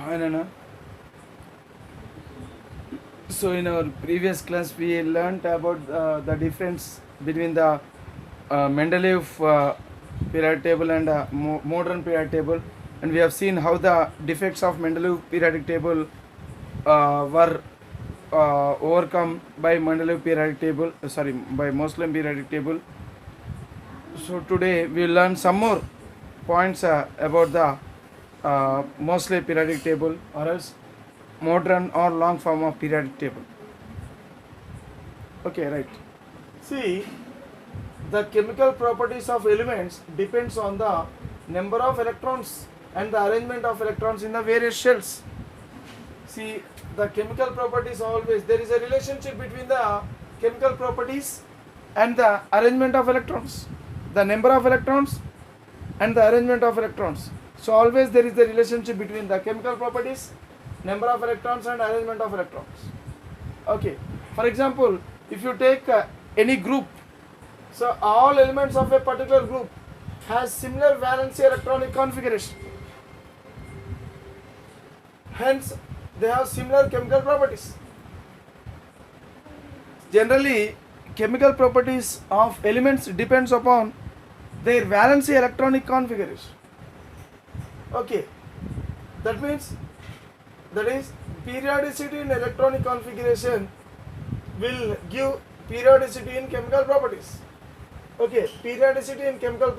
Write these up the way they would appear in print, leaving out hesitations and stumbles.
I don't know. So in our previous class we learnt about the difference between the Mendeleev periodic table and modern periodic table, and we have seen how the defects of Mendeleev periodic table were overcome by Mendeleev periodic table, sorry, by Moslem periodic table. So today we will learn some more points about the Mosley periodic table, or else modern or long form of periodic table. Okay, right. See, the chemical properties of elements depends on the number of electrons and the arrangement of electrons in the various shells. See, the chemical properties always, there is a relationship between the chemical properties and the arrangement of electrons, the number of electrons and the arrangement of electrons. So always there is the relationship between the chemical properties, number of electrons and arrangement of electrons. Okay, for example, if you take any group, so all elements of a particular group has similar valency electronic configuration, hence they have similar chemical properties. Generally, chemical properties of elements depends upon their valency electronic configuration. Okay, that means, that is, periodicity in electronic configuration will give periodicity in chemical properties. Okay, periodicity in chemical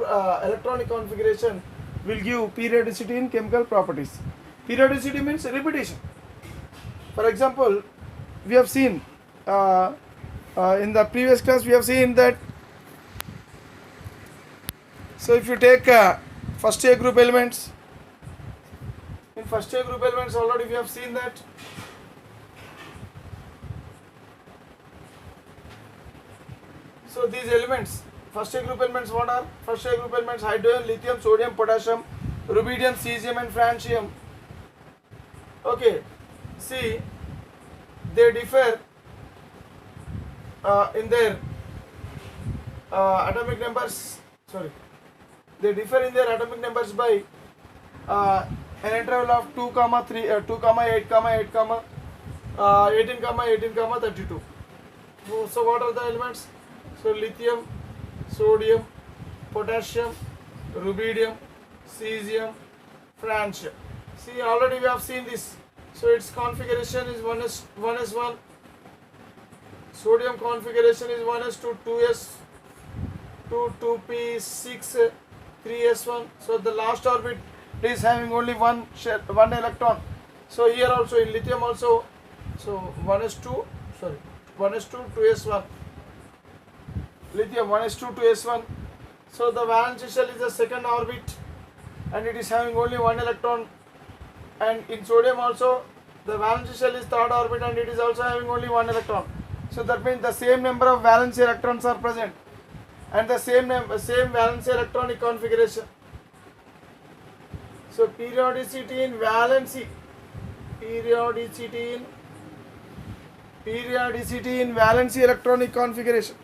electronic configuration will give periodicity in chemical properties. Periodicity means repetition. For example, we have seen in the previous class we have seen that, so if you take first year group elements, in first year group elements already we have seen that so these elements, first year group elements, what are first year group elements? Hydrogen, lithium, sodium, potassium, rubidium, cesium and francium. Okay, see, they differ in their atomic numbers, sorry, they differ in their atomic numbers by an interval of 2, 3, 2, 8, 8, 18, 18, 32. So what are the elements? So lithium, sodium, potassium, rubidium, cesium, francium. See, already we have seen this. So its configuration is 1s1. Sodium configuration is 1s2, 2s2, 2p6, 3s1. So the last orbit is having only one electron. So here also in lithium also, so 1s2, sorry, 1s2, 2s1. Lithium 1s2, 2s1. So the valence shell is the second orbit and it is having only one electron. And in sodium also the valence shell is third orbit and it is also having only one electron. So that means the same number of valence electrons are present and the same valence electronic configuration. So periodicity in valency, periodicity in valency electronic configuration.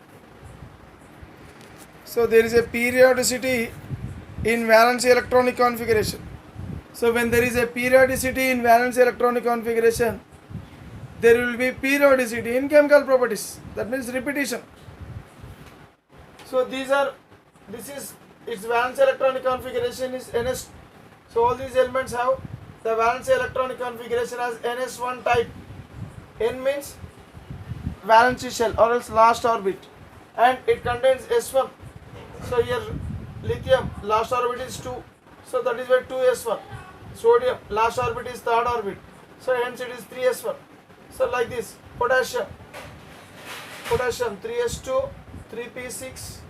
So there is a periodicity in valency electronic configuration. So when there is a periodicity in valency electronic configuration, there will be periodicity in chemical properties. That means repetition. So this is its valence electronic configuration is NS. So all these elements have the valence electronic configuration as NS1 type. N means valence shell or else last orbit, and it contains S1. So here lithium last orbit is 2, so that is why 2s1. Sodium last orbit is third orbit, so hence it is 3s1. So like this, potassium 3s2, 3p6,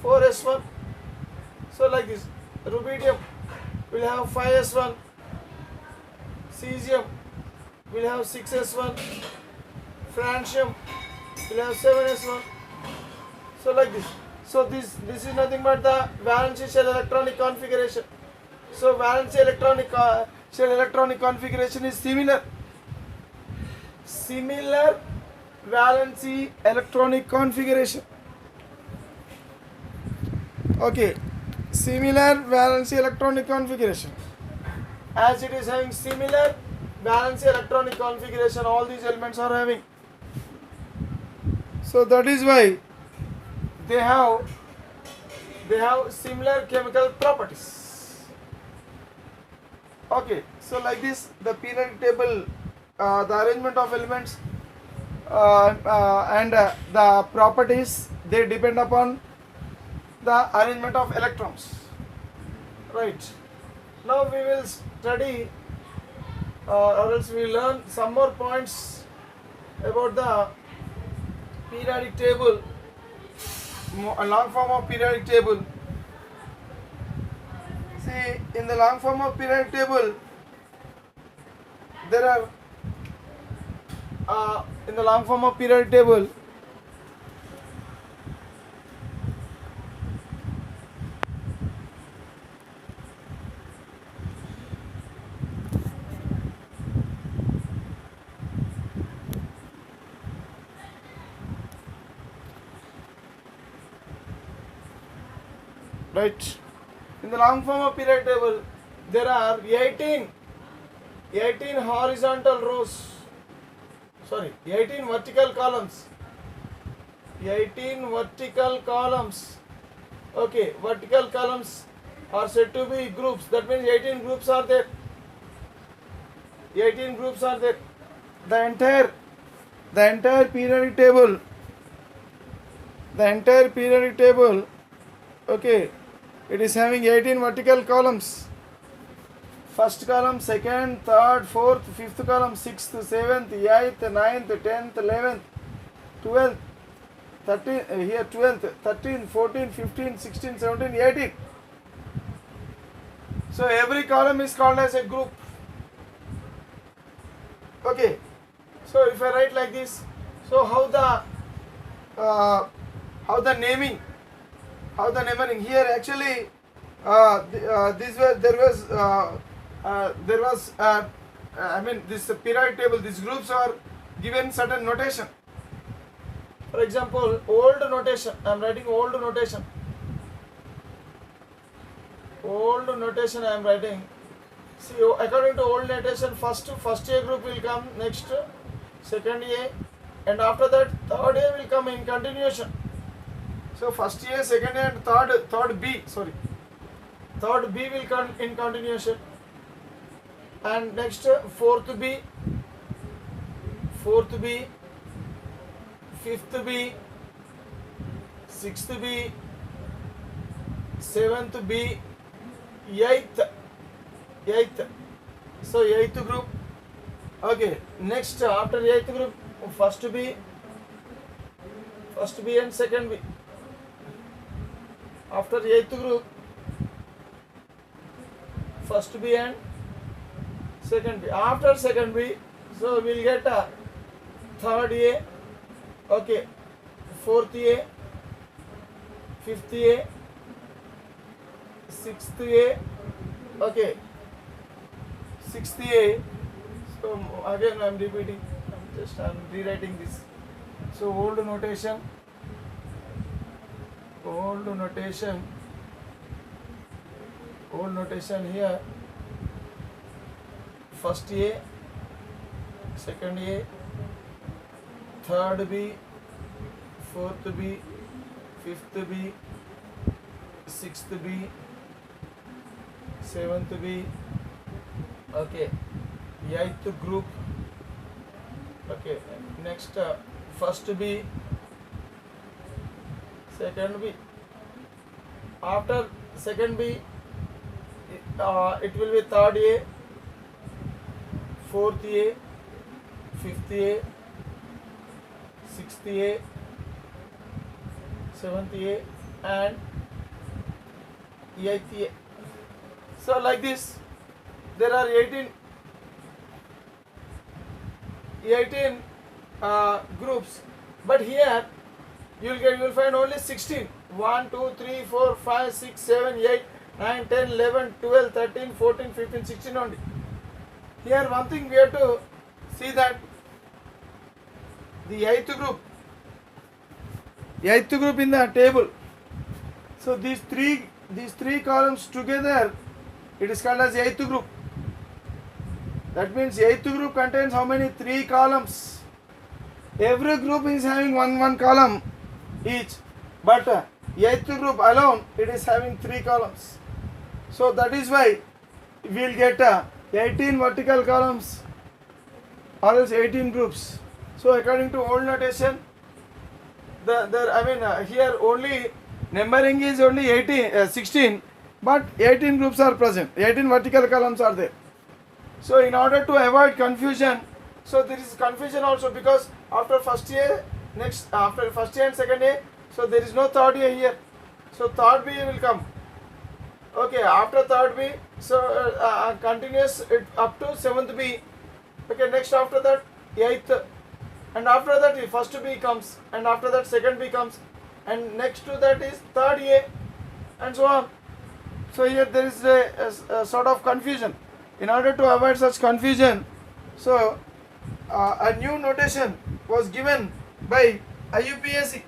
4s1. So like this, rubidium will have 5s1, cesium will have 6s1, francium will have 7s1. So like this. So this is nothing but the valence shell electronic configuration. So valence electronic shell electronic configuration is similar valency electronic configuration. Okay, similar valency electronic configuration. As it is having similar valence electronic configuration, all these elements are having. So that is why they have similar chemical properties. Okay, so like this, the periodic table, the arrangement of elements and the properties, they depend upon the arrangement of electrons. Right. Now we will study or else we will learn some more points about the periodic table, a long form of periodic table. See, in the long form of periodic table, there are in the long form of periodic table, right? In the long form of periodic table, there are 18 horizontal rows. Sorry, 18 vertical columns. 18 vertical columns. Okay, vertical columns are said to be groups. That means 18 groups are there. 18 groups are there. The entire periodic table. Okay, it is having 18 vertical columns. First column, second, third, fourth, fifth column, sixth, seventh, eighth, ninth, 10th, 11th, 12th, 13th, here 12th, 13th, 14th, 15th, 16th, 17th, 18th. So every column is called as a group. Okay, so if I write like this, so how the naming here actually this periodic table, these groups are given certain notation. For example, old notation, I am writing old notation. Old notation I am writing. See, according to old notation, first A group will come, next second A, and after that third A will come in continuation. So first A, second A, and third B will come in continuation, and next fourth B, fifth B, sixth B, seventh B, eighth. So eighth group. Okay, next after eighth group, first B and second B. After eighth group, first B and second B. After second B, so we will get a third A, okay, fourth A, fifth A, sixth A, okay, sixth A. So again I am repeating, I am rewriting this. So old notation here, first A, second A, third B, fourth B, fifth B, sixth B, seventh B, okay, eighth group, okay, next first B, second B. After second B, it will be third A, fourth A, fifth A, sixth A, seventh A, and eighth A. So like this, there are 18 groups, but here you will find only 16. 1, 2, 3, 4, 5, 6, 7, 8, 9, 10, 11, 12, 13, 14, 15, 16 only. Here one thing we have to see, that the eighth group in the table. So these three columns together, it is called as eighth group. That means eighth group contains how many? 3 columns. Every group is having one column each, but eighth group alone it is having 3 columns. So that is why we will get 18 vertical columns or else 18 groups. So according to old notation, here only numbering is only 16, but 18 groups are present, 18 vertical columns are there. So in order to avoid confusion, so there is confusion also, because after first year, after first year and second year, so there is no third year here. So third B will come. Okay, after third B, so continuous it up to seventh B. Okay, next after that eighth, and after that first B comes, and after that second B comes, and next to that is third A, and so on. So here there is a sort of confusion. In order to avoid such confusion, so a new notation was given by IUPAC.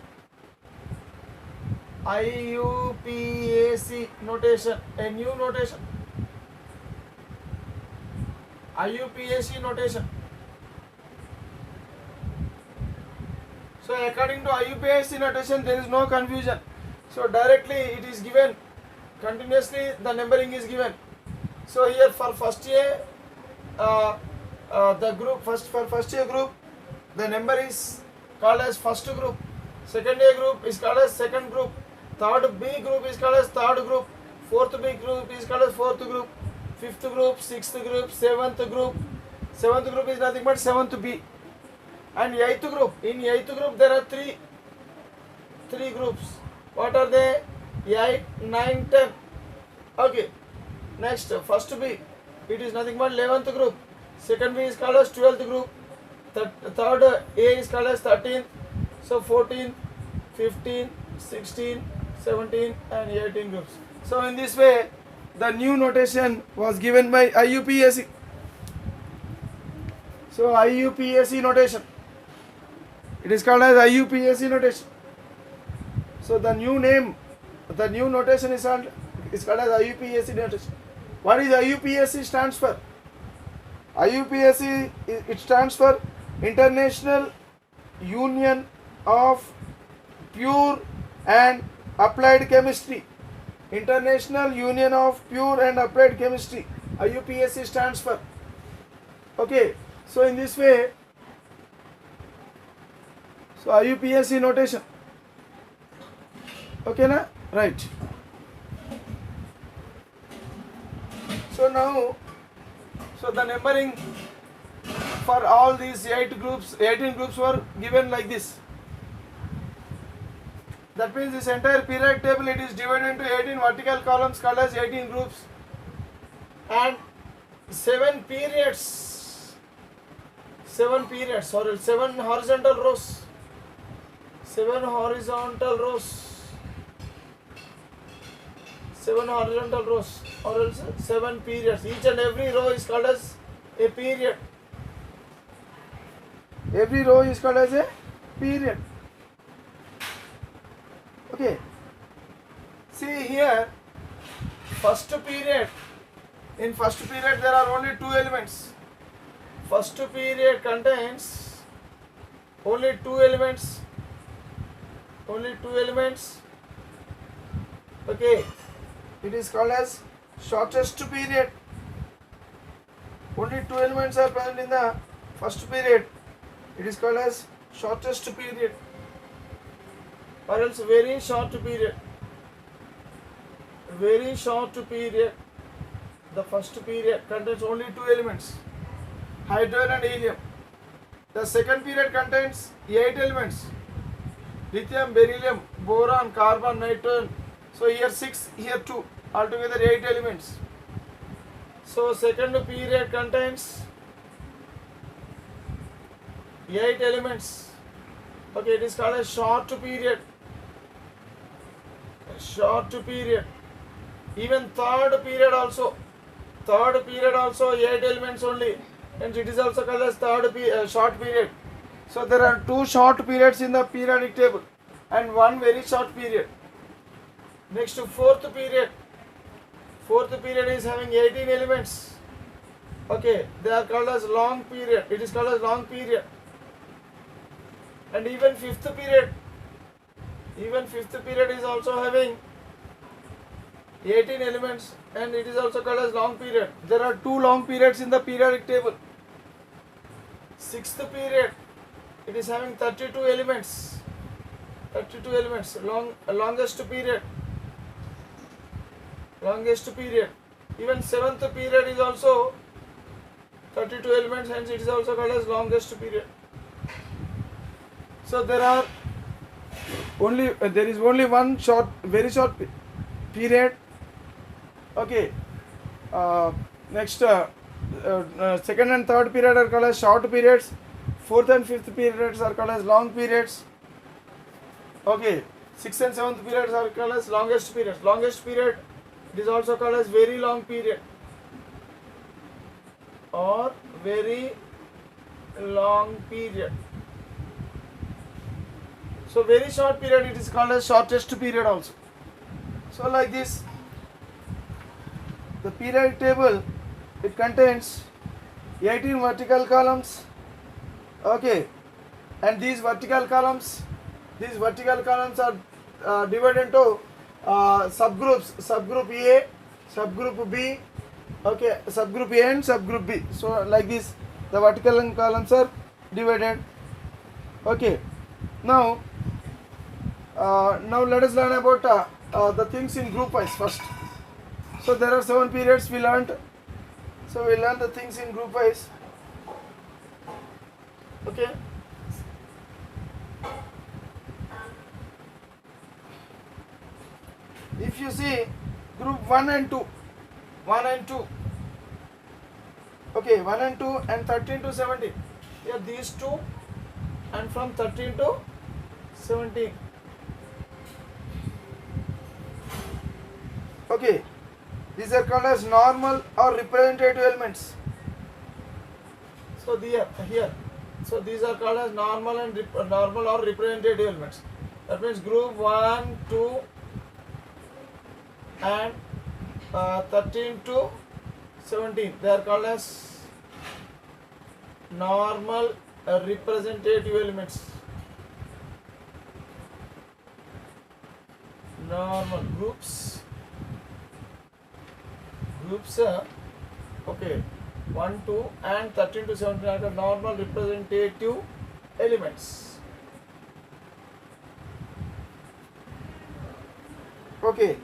IUPAC notation, a new notation. IUPAC notation. So according to IUPAC notation, there is no confusion. So directly it is given, continuously the numbering is given. So here for first year, the group for first year group, the number is called as first group. Second year group is called as second group. Third B group is called as third group. Fourth B group is called as fourth group. Fifth group, sixth group, seventh group. Seventh group is nothing but seventh B. And eighth group. In eighth group there are three groups. What are they? 8, 9, 10. Okay. Next, first B, it is nothing but 11th group. Second B is called as 12th group. Third A is called as 13th. So 14, 15, 16, 17 and 18 groups. So in this way, the new notation was given by IUPAC. So IUPAC notation. It is called as IUPAC notation. So the new name, the new notation is called as IUPAC notation. What is IUPAC stands for? IUPAC, it stands for International Union of Pure and Applied Chemistry. International Union of Pure and Applied Chemistry. IUPAC stands for. Okay, so in this way, so IUPAC notation. Okay, na? Right. So now, so the numbering for all these 18 groups were given like this. That means this entire periodic table, it is divided into 18 vertical columns called as 18 groups, and 7 periods or 7 horizontal rows. 7 horizontal rows or else 7 periods. Each and every row is called as a period. Every row is called as a period. Okay. See here, first period. In first period there are only 2 elements. First period contains only 2 elements. Okay. It is called as shortest period. Only 2 elements are present in the first period. It is called as shortest period, or else very short period. Very short period. The first period contains only 2 elements, hydrogen and helium. The second period contains 8 elements: lithium, beryllium, boron, carbon, nitrogen. So here 6, here 2, altogether 8 elements. So second period contains 8 elements. Okay, it is called a short period. Even third period also 8 elements only, and it is also called as short period. So there are 2 short periods in the periodic table and 1 very short period. Next to fourth period is having 18 elements. Okay, they are called as long period. It is called as long period. And even fifth period is also having 18 elements, and it is also called as long period. There are two long periods in the periodic table. Sixth period, it is having 32 elements. 32 elements, longest period. Even seventh period is also 32 elements, hence it is also called as longest period. So there is only one very short period. Okay. Next, second and third period are called as short periods. Fourth and fifth periods are called as long periods. Okay. Sixth and seventh periods are called as longest periods. Longest period, it is also called as very long period or very long period. So very short period, it is called as shortest period also. So like this, the periodic table, it contains 18 vertical columns. Okay, and these vertical columns are divided into subgroups. Subgroup A, subgroup B. Okay, subgroup A and subgroup B. So like this, the vertical columns are divided. Okay, now let us learn about the things in group wise first. So there are 7 periods we learned. So we learned the things in group wise. Okay. If you see group 1 and 2, okay, 1 and 2 and 13 to 17. Here these two, and from 13 to 17. Okay, these are called as normal or representative elements. So here, so these are called as normal or representative elements. That means group 1, 2 and 13 to 17. They are called as normal representative elements. Normal groups. Okay, 1, 2 and 13 to 17 are the normal representative elements. Okay,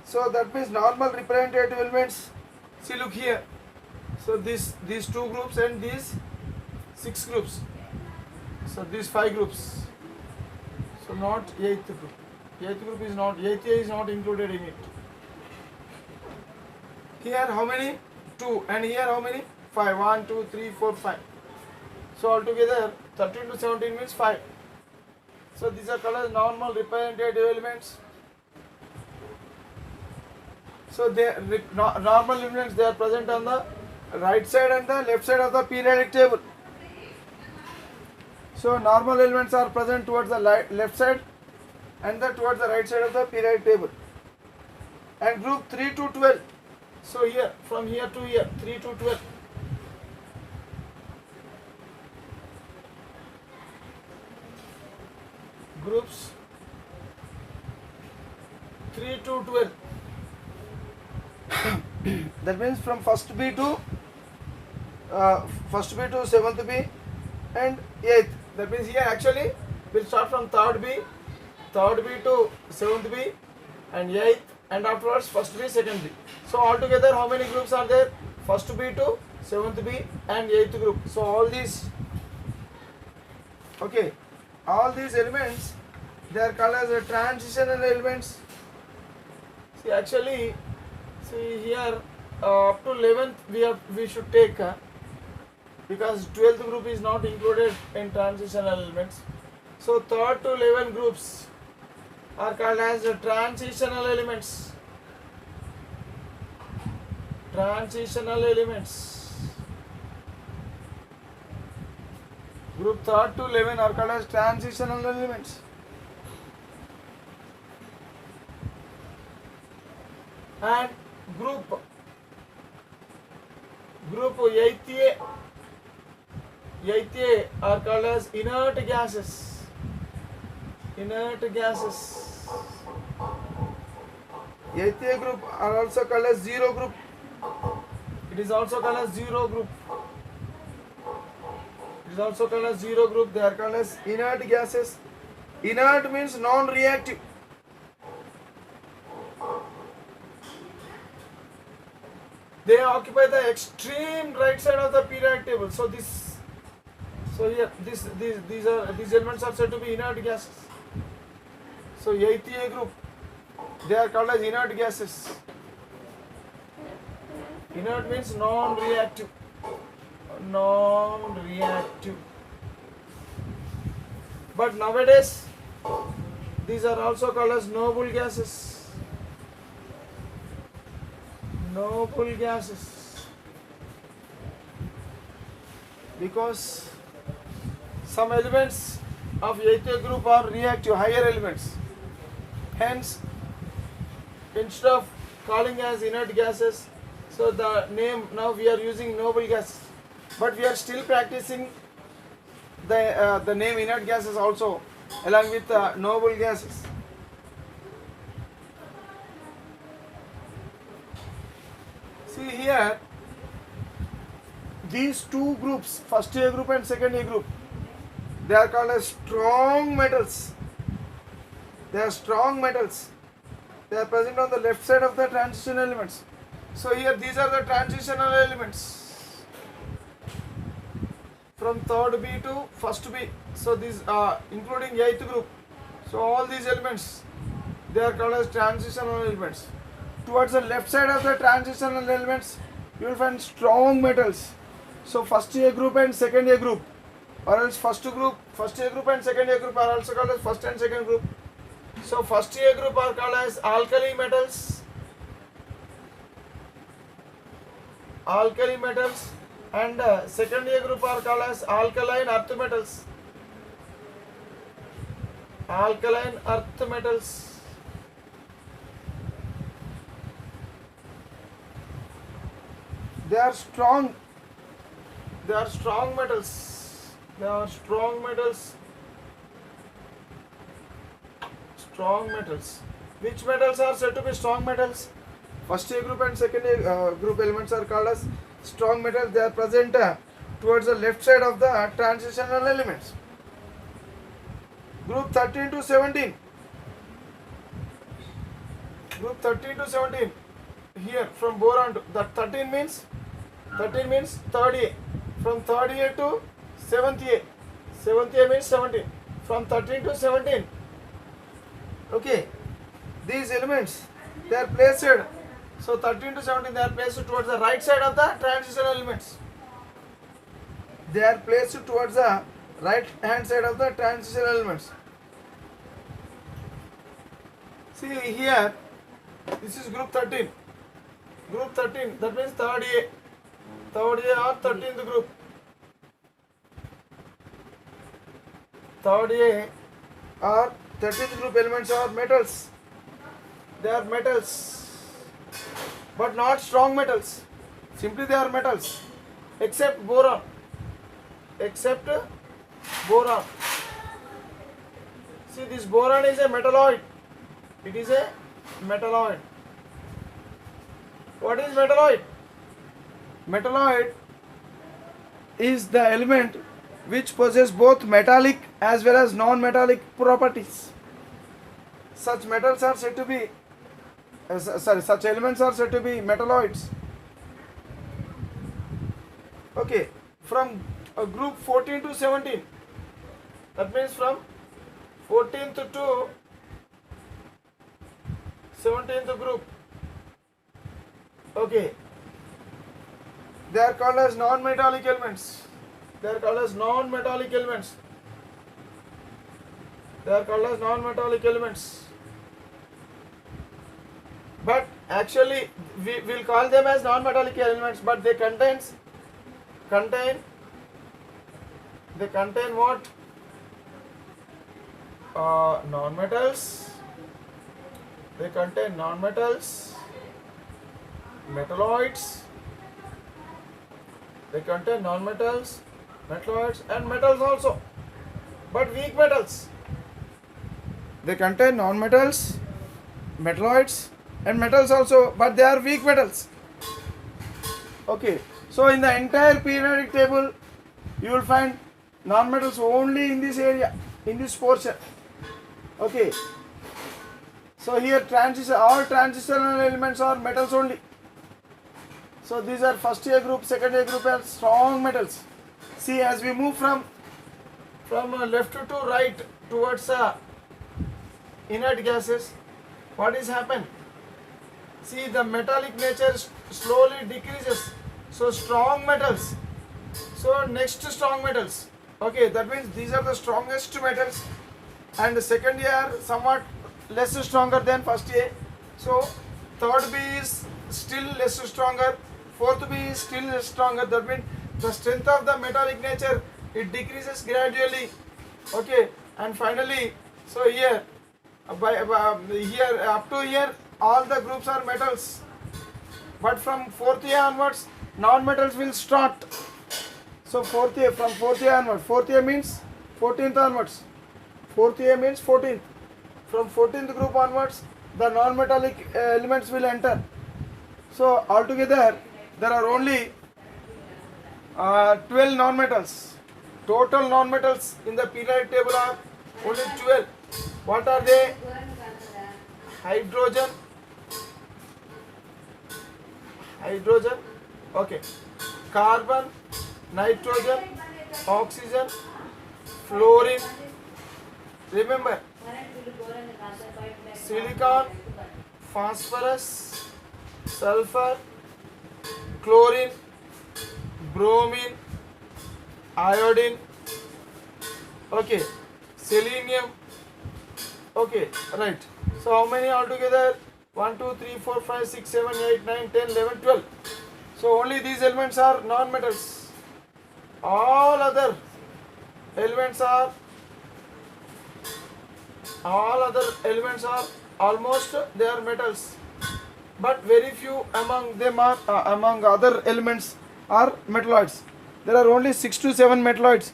so that means normal representative elements. See, look here. So these 2 groups and these 6 groups. So these 5 groups. So not 8th group. 8th group is not, 8th A is not included in it. Here how many? 2, and here how many? 5. 1, 2, 3, 4, 5. So altogether 13 to 17 means 5. So these are called as normal representative elements. So normal elements, they are present on the right side and the left side of the periodic table. So normal elements are present towards the left side and towards the right side of the periodic table. And group 3 to 12. So here, from here to here, 3 to 12. Groups 3 to 12. That means from first B to 7th B and 8th. That means here actually we'll start from 3rd B to 7th B and 8th, and afterwards first B, second B. So altogether how many groups are there? First B to 7th B and 8th group. So all these, okay, all these elements, they are called as transitional elements. See, actually, see here up to 11th we should take because 12th group is not included in transitional elements. So 3rd to 11 groups are called as transitional elements. Transitional elements. Group 3rd to 11 are called as transitional elements. And group Group 8A, 8A are called as inert gases. Inert gases. 8A group are also called as zero group. It is also called as zero group. It is also called as zero group. They are called as inert gases. Inert means non-reactive. They occupy the extreme right side of the periodic table. So here these elements are said to be inert gases. So 8A group, they are called as inert gases. Inert means non-reactive. Non-reactive. But nowadays, these are also called as noble gases. Noble gases. Because some elements of 8A group are reactive, higher elements. Hence, instead of calling as inert gases, so the name now we are using noble gases. But we are still practicing the name inert gases also along with noble gases. See here, these two groups, first A group and second A group, they are called as strong metals. They are strong metals. They are present on the left side of the transition elements. So here these are the transitional elements from third B to first B. So these including 8th group. So all these elements, they are called as transitional elements. Towards the left side of the transitional elements, you will find strong metals. So first A group and second A group, or else first A group and second A group are also called as first and second group. So first A group are called as alkali metals. Alkali metals, and second A group are called as alkaline earth metals. Alkaline earth metals. They are strong. They are strong metals. They are strong metals. Strong metals. Which metals are said to be strong metals? First A group and second A group elements are called as strong metals. They are present towards the left side of the transitional elements. Group 13 to 17. Group 13 to 17. Here from boron to that 13 means third A. From third A to seventh A. Seventh A means 17. From 13 to 17. Okay. These elements, they are placed. So 13 to 17, they are placed towards the right side of the transition elements. They are placed towards the right hand side of the transition elements. See here, this is group 13. Group 13, that means third A. Third A or 13th group. Third A or 13th group elements are metals. They are metals, but not strong metals. Simply they are metals, except boron. Except boron. See, this boron is a metalloid. It is a metalloid. What is metalloid? Metalloid is the element which possesses both metallic as well as non-metallic properties. Such metals are said to be such elements are said to be metalloids. Okay, from group 14 to 17, that means from 14th to 17th group. Okay, they are called as non-metallic elements. They are called as non-metallic elements. They are called as non-metallic elements. But actually, we will call them as non-metallic elements, but they contain what? Non-metals. They contain non-metals, metalloids, They contain non-metals, metalloids and metals also, but weak metals. They contain non-metals, metalloids and metals also, but they are weak metals. Okay, so in the entire periodic table, you will find non-metals only in this area, in this portion. Okay, so here all transitional elements are metals only. So these are first year group, second year group are strong metals. See, as we move from left to right towards inert gases, what is happened? See, the metallic nature slowly decreases. So strong metals. So next strong metals. Okay, that means these are the strongest metals, and the second year somewhat less stronger than first year. So third B is still less stronger. Fourth B is still less stronger. That means the strength of the metallic nature, it decreases gradually. Okay, and finally, so here here up to here all the groups are metals, but from fourth year onwards non-metals will start. So from fourth year onwards, fourth year means 14th onwards. Fourth year means 14th. From 14th group onwards, the non-metallic elements will enter. So altogether there are only 12 non-metals. Total non-metals in the periodic table are only 12. What are they? Hydrogen, okay, carbon, nitrogen, oxygen, fluorine. Remember, silicon, phosphorus, sulfur, chlorine, bromine, iodine, okay, selenium. Okay, right. So how many altogether? 1, 2, 3, 4, 5, 6, 7, 8, 9, 10, 11, 12. So only these elements are non-metals. All other elements are almost they are metals, but very few among them are among other elements are metalloids. There are only 6 to 7 metalloids.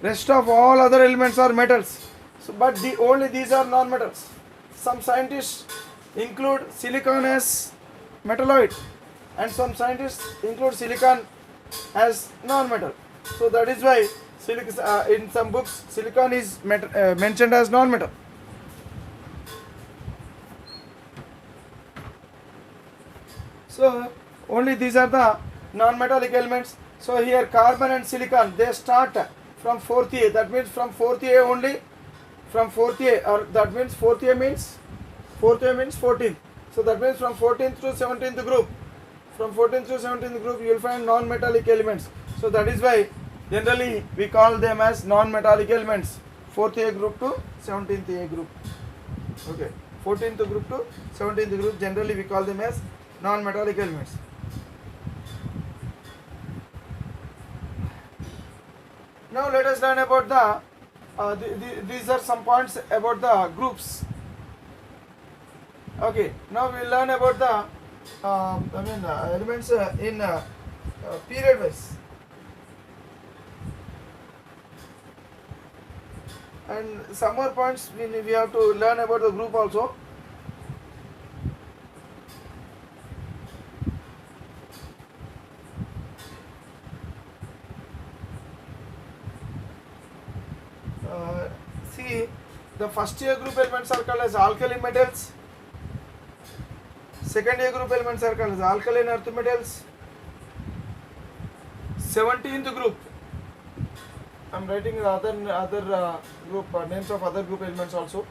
Rest of all other elements are metals. So, but only these are non-metals. Some scientists include silicon as metalloid, and some scientists include silicon as non-metal. So that is why in some books silicon is mentioned as non-metal. So only these are the non-metallic elements. So here carbon and silicon, they start from fourth year. That means from fourth year only. From fourth year, or that means fourth year means 14th. So that means from 14th to 17th group. From 14th to 17th group, you will find non-metallic elements. So that is why generally we call them as non-metallic elements. 4th year group to 17th year group. Okay, 14th group to 17th group, generally we call them as non-metallic elements. Now let us learn about these are some points about the groups. Okay, now we will learn about the elements in period wise. And some more points we have to learn about the group also. See, the first year group elements are called as alkali metals. Second year group elements are called as alkaline earth metals. 17th group, I am writing the other group names of other group elements also.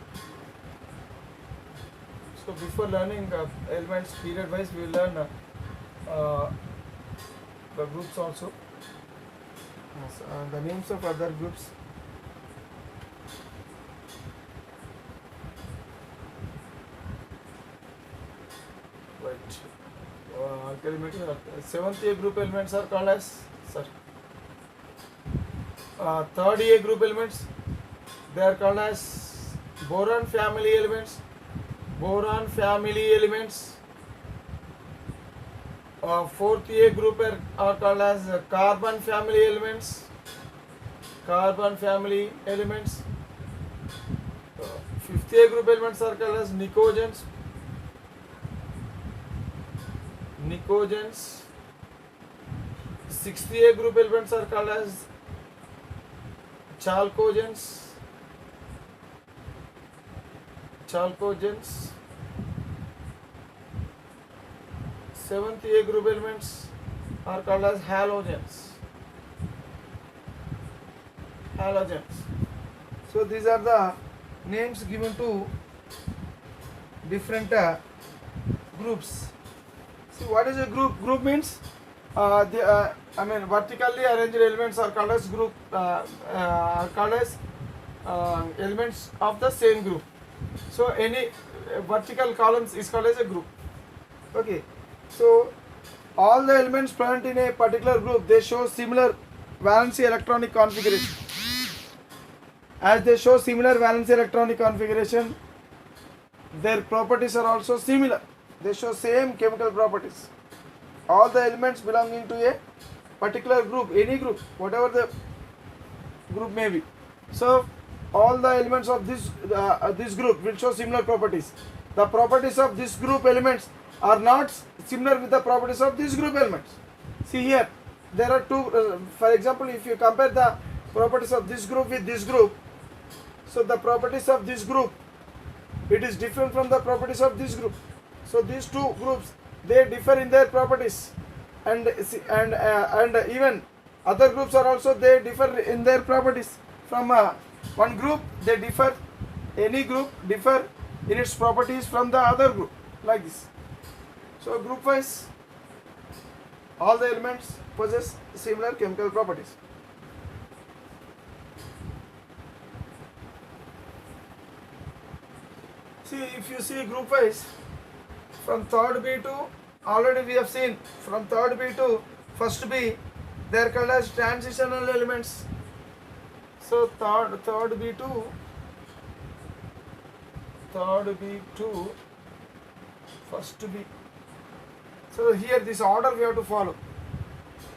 So before learning elements period wise, we will learn the groups also. Yes, the names of other groups. Right. Alkali metal. 7th year group elements are called as third year group elements. They are called as boron family elements. Boron family elements. Fourth A group are called as carbon family elements. Carbon family elements. Fifth A group elements are called as nicogens. Nicogens. Sixth A group elements are called as chalcogens. Chalcogens. Seventh A group elements are called as halogens. Halogens. So these are the names given to different groups. See, what is a group? Group means vertically arranged elements are called as group. Elements of the same group. So any vertical columns is called as a group. Okay. So all the elements present in a particular group, they show similar valency electronic configuration. As they show similar valency electronic configuration, their properties are also similar. They show same chemical properties. All the elements belonging to a particular group, any group, whatever the group may be. So all the elements of this group will show similar properties. The properties of this group elements are not similar with the properties of this group elements. See here, there are two. For example, if you compare the properties of this group with this group, so the properties of this group, it is different from the properties of this group. So these two groups, they differ in their properties, and even other groups are also, they differ in their properties. From one group, they differ. Any group differ in its properties from the other group, like this. So group wise, all the elements possess similar chemical properties. See, if you see group wise, from third B to, already we have seen, from third B to first B, they are called as transitional elements. So third B to first B. So here this order we have to follow.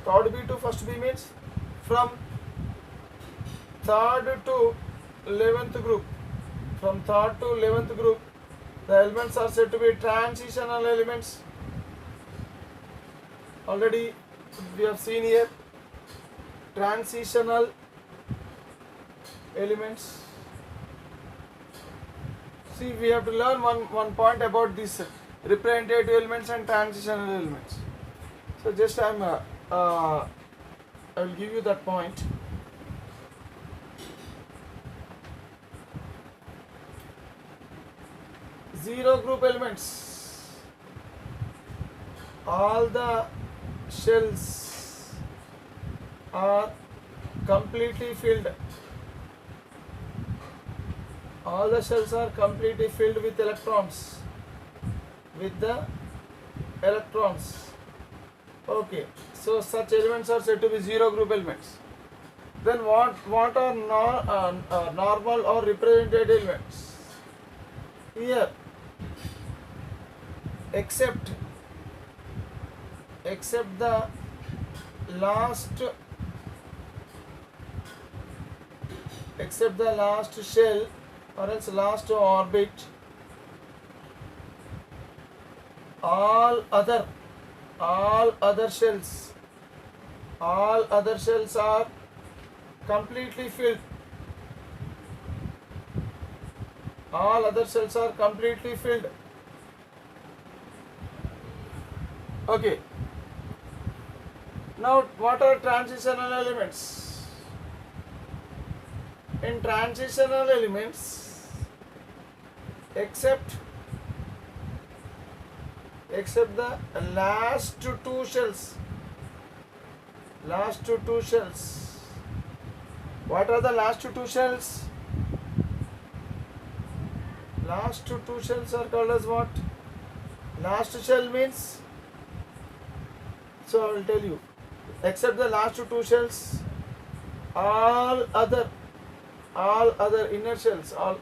Third B to first B means from third to 11th group. From third to 11th group, the elements are said to be transitional elements. Already we have seen here transitional elements. See, we have to learn one point about these representative elements and transitional elements. So just I will give you that point. Zero group elements, all the shells are completely filled. All the shells are completely filled with electrons. With the electrons. Okay, so such elements are said to be zero group elements. Then what are normal or representative elements? Here, except the last shell or else last orbit, all other shells are completely filled. All other cells are completely filled. Okay. Now, what are transitional elements? In transitional elements, except the last two shells. What are the last two shells? Last two shells are called as what? Last shell means, so I will tell you, except the last two shells, all other inner shells, all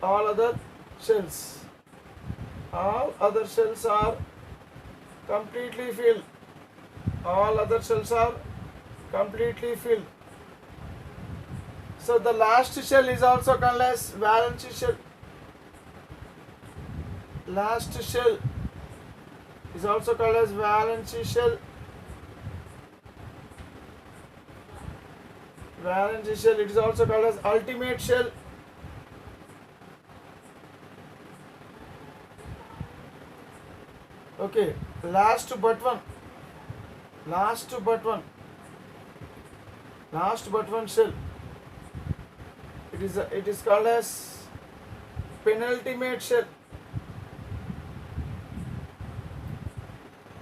other shells are completely filled. All other shells are completely filled. So the last shell is also called as valence shell. Last shell is also called as valence shell. Valence shell, it is also called as ultimate shell. Okay, last but one shell. It is called as penultimate shell.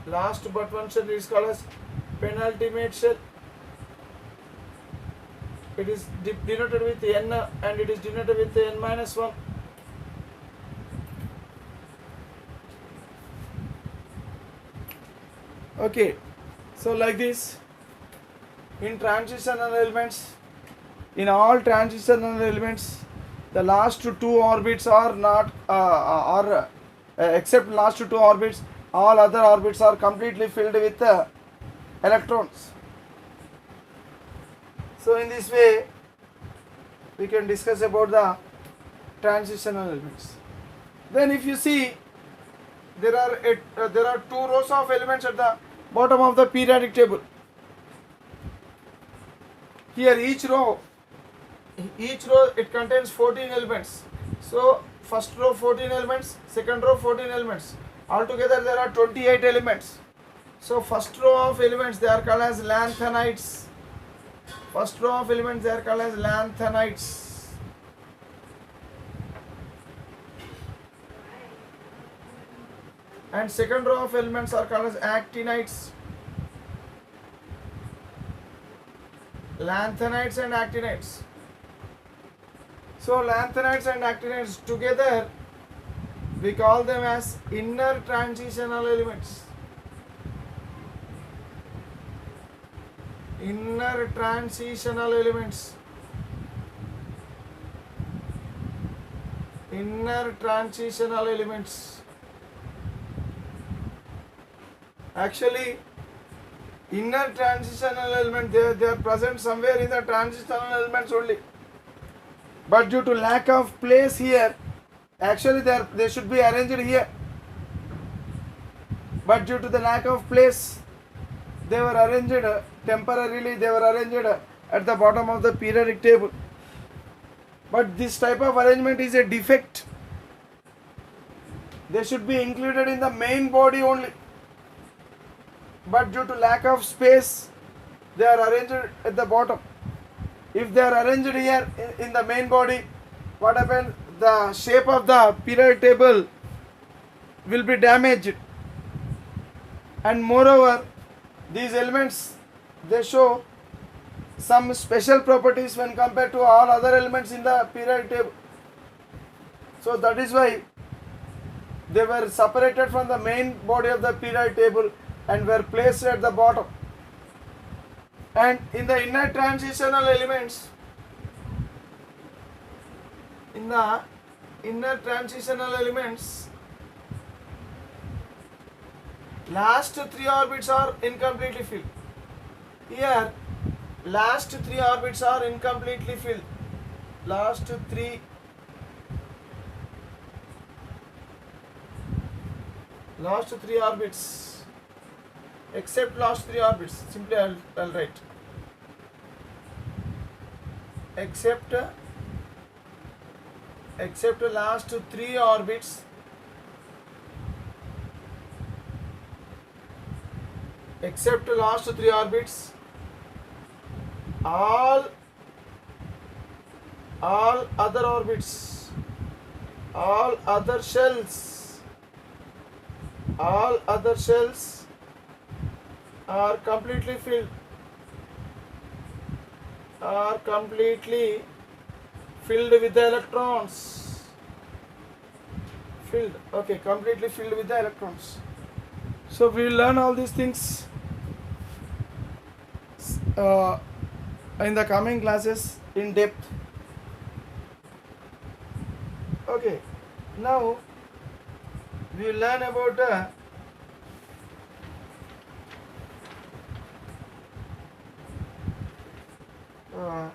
Last but one shell is called as penultimate shell. It is denoted with n and it is denoted with n minus 1. Okay, so like this, in transitional elements, in all transitional elements, the last two orbits are not except last two orbits, all other orbits are completely filled with electrons. So in this way we can discuss about the transitional elements. Then if you see, there are two rows of elements at the bottom of the periodic table. Here each row it contains 14 elements. So first row 14 elements, second row 14 elements. Altogether there are 28 elements. So first row of elements, they are called as lanthanides. First row of elements, they are called as lanthanides. And second row of elements are called as actinides. Lanthanides and actinides. So lanthanides and actinides together, we call them as inner transitional elements. Inner transitional elements. Inner transitional elements. Actually, inner transitional element, they are present somewhere in the transitional elements only. But due to lack of place here, actually they should be arranged here. But due to the lack of place, they were arranged temporarily, they were arranged at the bottom of the periodic table. But this type of arrangement is a defect. They should be included in the main body only. But due to lack of space, they are arranged at the bottom. If they are arranged here in the main body, what happens? The shape of the periodic table will be damaged. And moreover, these elements, they show some special properties when compared to all other elements in the periodic table. So that is why they were separated from the main body of the periodic table and were placed at the bottom. And in the inner transitional elements, last three orbits are incompletely filled. Here, last three orbits are incompletely filled. Last three orbits, except last three orbits. Simply I'll write except last three orbits, except last three orbits, all other orbits, all other shells are completely filled, with the electrons. Completely filled with the electrons. So we will learn all these things in the coming classes in depth. Okay, now we will learn about uh,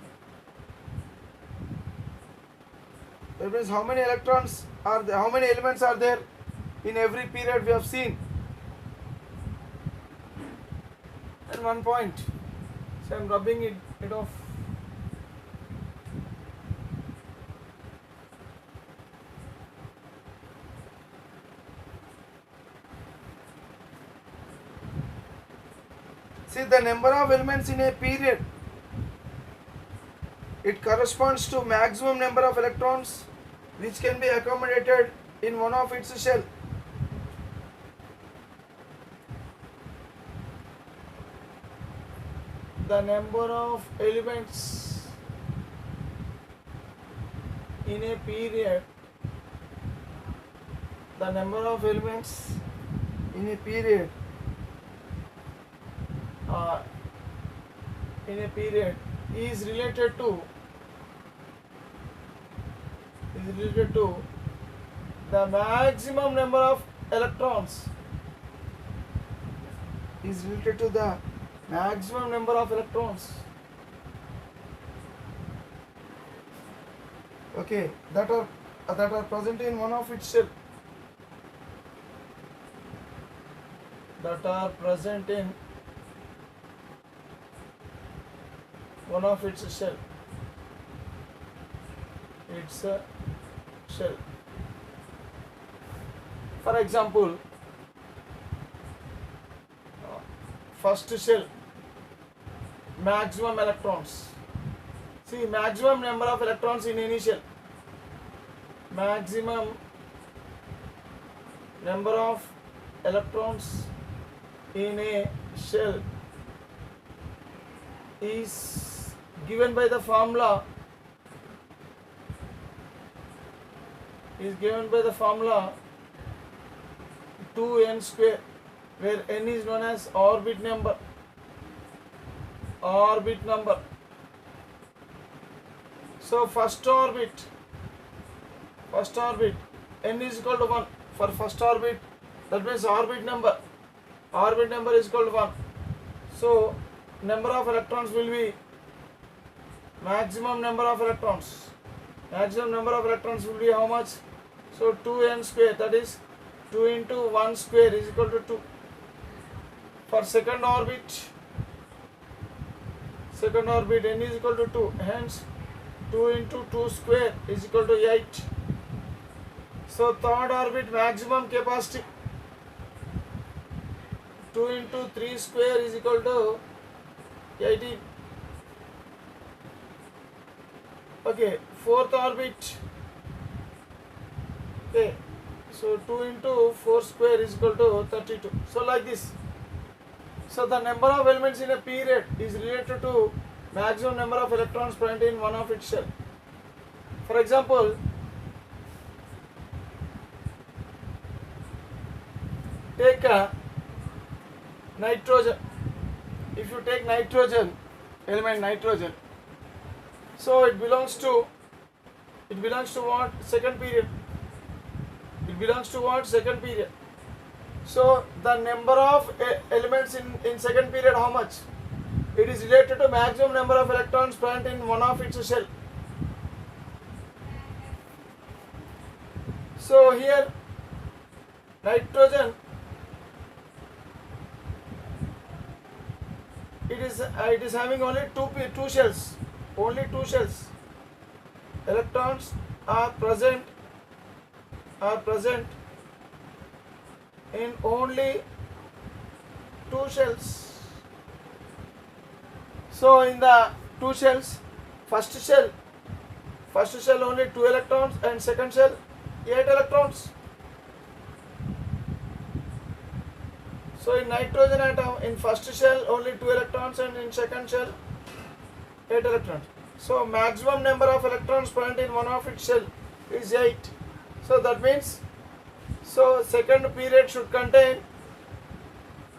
that means how many electrons are there, how many elements are there in every period we have seen. And 1 point, so I am rubbing it off. See, the number of elements in a period, it corresponds to maximum number of electrons which can be accommodated in one of its shell. The number of elements in a period, the number of elements in a period is related to the maximum number of electrons, is related to the maximum number of electrons, okay, that are present in one of its shell, that are present in one of its shell. It's a shell. For example, first shell, maximum electrons. See, maximum number of electrons in any shell. Maximum number of electrons in a shell is given by the formula 2n square, where n is known as orbit number. So first orbit n is equal to 1 for first orbit, that means orbit number is equal to 1. So number of electrons will be maximum number of electrons will be how much? So 2n square, that is 2 into 1 square is equal to 2. For second orbit n is equal to 2, hence 2 into 2 square is equal to 8. So third orbit maximum capacity, 2 into 3 square is equal to 18. Okay, fourth orbit, okay, so 2 into 4 square is equal to 32. So like this. So the number of elements in a period is related to maximum number of electrons present in one of its shell. For example, take a nitrogen. If you take element nitrogen, so it belongs to what? Second period. So the number of elements in second period, how much? It is related to maximum number of electrons present in one of its shell. So here nitrogen, it is having only two shells. Electrons are present in only 2 shells. So in the 2 shells, first shell only 2 electrons, and second shell 8 electrons. So in nitrogen atom, in first shell only 2 electrons, and in second shell 8 electrons. So maximum number of electrons present in one of its shell is 8. So that means, so second period should contain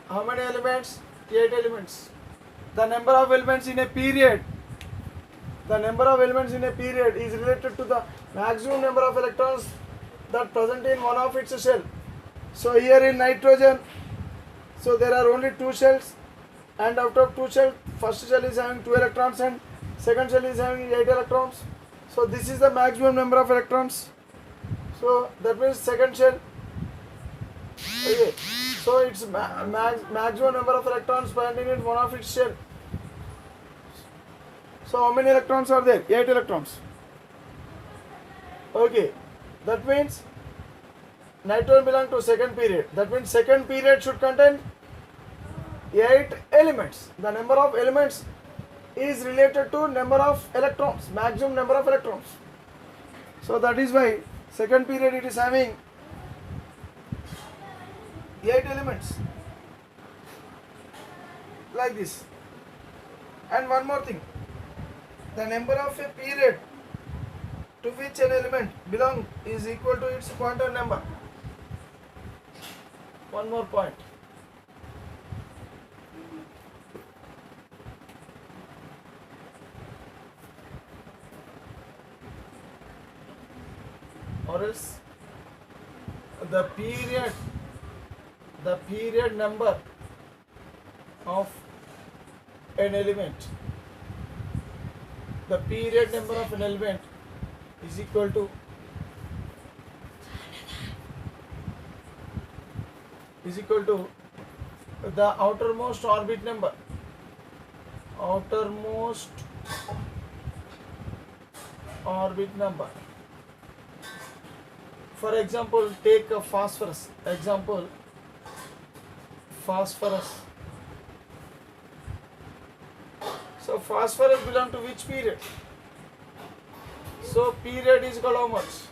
how many elements? 8 elements. The number of elements in a period is related to the maximum number of electrons that present in one of its shell. So here in nitrogen, so there are only 2 shells, and out of 2 shells, first shell is having 2 electrons and Second shell is having 8 electrons. So this is the maximum number of electrons. So that means second shell. Okay. So it's maximum number of electrons present in one of its shell. So how many electrons are there? 8 electrons. Okay. That means nitrogen belongs to second period. That means second period should contain 8 elements. The number of elements is related to number of electrons, maximum number of electrons. So that is why second period it is having 8 elements like this. And one more thing, the number of a period to which an element belongs is equal to its quantum number. One more point. Or else the period number of an element, the period number of an element is equal to the outermost orbit number. Outermost orbit number. For example, take a phosphorus. Example, phosphorus. So phosphorus belongs to which period? So period is equal to how much?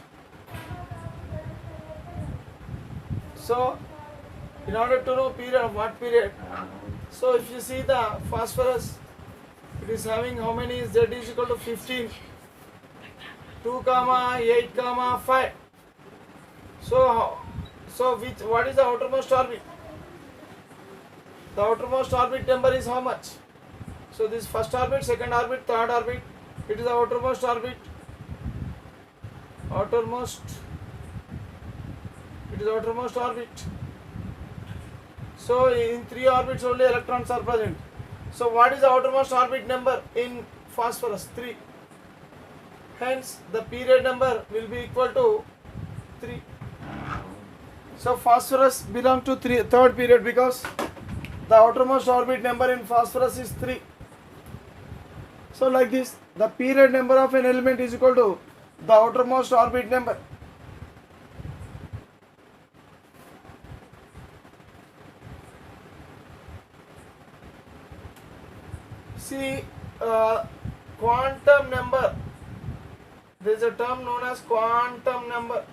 So in order to know period of what period, so if you see the phosphorus, it is having how many? Z is equal to 15, 2, 8, 5. So what is the outermost orbit? The outermost orbit number is how much? So this first orbit, second orbit, third orbit, it is the outermost orbit. It is outermost orbit. So in 3 orbits only electrons are present. So what is the outermost orbit number in phosphorus? 3. Hence the period number will be equal to 3. So phosphorus belongs to third period because the outermost orbit number in phosphorus is 3. So like this, the period number of an element is equal to the outermost orbit number. See, quantum number. There is a term known as quantum number.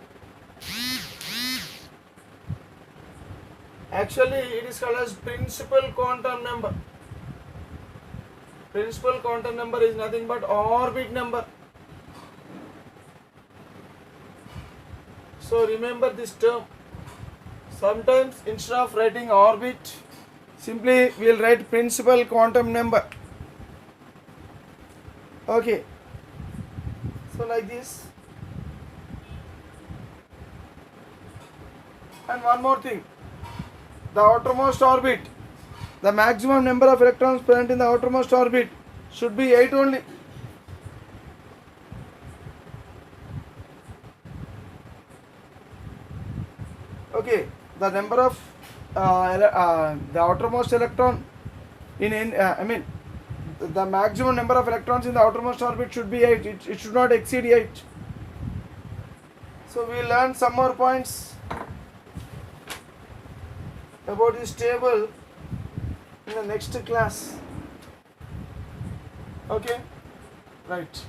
Actually, it is called as principal quantum number. Principal quantum number is nothing but orbit number. So remember this term. Sometimes instead of writing orbit, simply we will write principal quantum number. Okay. So like this. And one more thing. The outermost orbit, the maximum number of electrons present in the outermost orbit should be 8 only. Okay, the number of the outermost electron the maximum number of electrons in the outermost orbit should be 8. It should not exceed 8. So we learn some more points about this table in the next class. Okay, right.